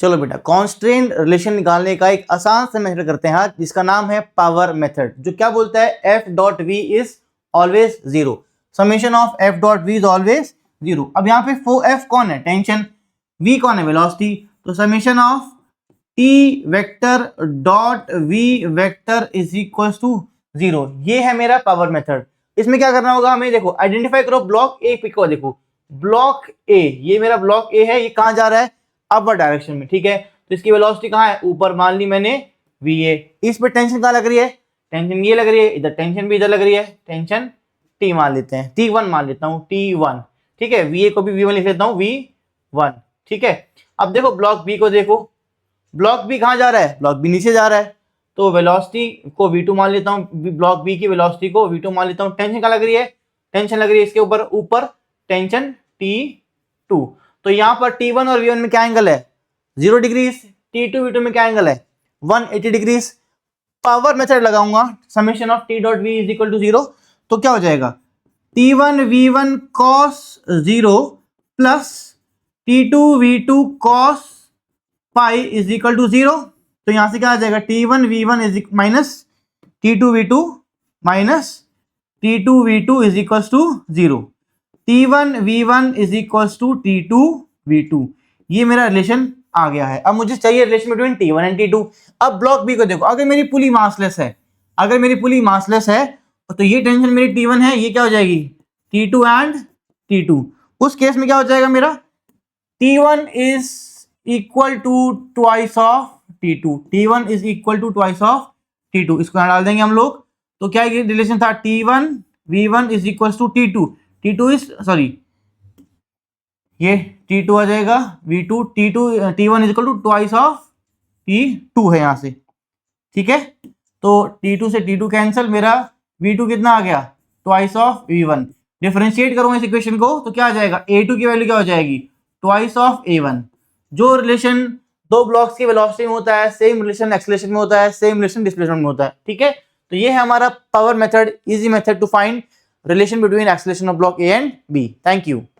चलो बेटा, constraint relation निकालने का एक आसान सा मेथड करते हैं आज, जिसका नाम है पावर मेथड, जो क्या बोलता है F dot V is always zero, summation of F dot V is always zero. अब यहाँ पे एफ कौन है, टेंशन, वी कौन है, वेलोसिटी, तो summation of T vector dot V vector is equal to zero. ये है मेरा पावर मेथड। इसमें क्या करना होगा हमें, देखो आइडेंटिफाई करो ब्लॉक ए पिक को, देखो ब्लॉक ए, ये मेरा ब्लॉक ए है, ये कहाँ जा रहा है, अपर डायरेक्शन में, ठीक है। तो इसकी वेलोसिटी कहाँ है, ऊपर, मान ली मैंने वी ए। इस पे टेंशन कहाँ लग रही है, टेंशन ये लग रही है, इधर टेंशन भी इधर लग रही है, टेंशन टी मान लेते हैं, T1 मान लेता हूँ, T1, ठीक है। वी ए को भी V1 लिख लेता हूँ, V1, ठीक है। अब देखो ब्लॉक बी को, देखो ब्लॉक बी कहाँ जा रहा है, ब्लॉक बी नीचे जा रहा है, तो वेलोसिटी को V2 मान लेता हूँ, ब्लॉक बी की वेलोसिटी को V2 मान लेता हूँ। टेंशन कहाँ लग रही है, टेंशन लग रही है इसके ऊपर टेंशन T2। तो यहाँ पर T1 और V1 में क्या एंगल है, 0 डिग्री, T2 V2 में क्या एंगल है, 180 डिग्री। पावर मेथड लगाऊंगा, summation of T dot V is equal to 0, तो क्या हो जाएगा, T1 V1 cos 0 plus T2 V2 cos pi is equal to 0। तो यहां से क्या आ जाएगा, T1 V1 is minus T2 V2 minus T2 V2 is equal to 0। T1 V1 is equal to T2 V2। ये मेरा रिलेशन आ गया है। अब मुझे चाहिए relation between T1 and T2। अब ब्लॉक बी को देखो, अगर मेरी पुली मासलेस है, तो ये टेंशन मेरी T1 है, ये क्या हो जाएगी T2 एंड T2। उस केस में क्या हो जाएगा मेरा, T1 is equal to twice of T2, T1 is equal to twice of T2। इसको यहां डाल देंगे हम लोग, तो क्या ये रिलेशन था, T1 V1 is equal to T2, T2 is sorry, ये T2 आ जाएगा, V2 T1 is equal to twice of T2 है यहाँ से, ठीक है। तो T2 से T2 कैंसिल, मेरा V2 कितना आ गया, ट्वाइस ऑफ V1। डिफरेंशिएट करूंगा इस इक्वेशन को, तो क्या आ जाएगा, A2 की वैल्यू क्या हो जाएगी, ट्वाइस ऑफ A1। जो रिलेशन दो ब्लॉक्स की वेलोसिटी में होता है, सेम रिलेशन एक्सेलरेशन में होता है, सेम रिलेशन डिस्प्लेसमेंट में होता है, ठीक है। तो ये है हमारा power method, easy method to find relation between acceleration of block A and B. Thank you.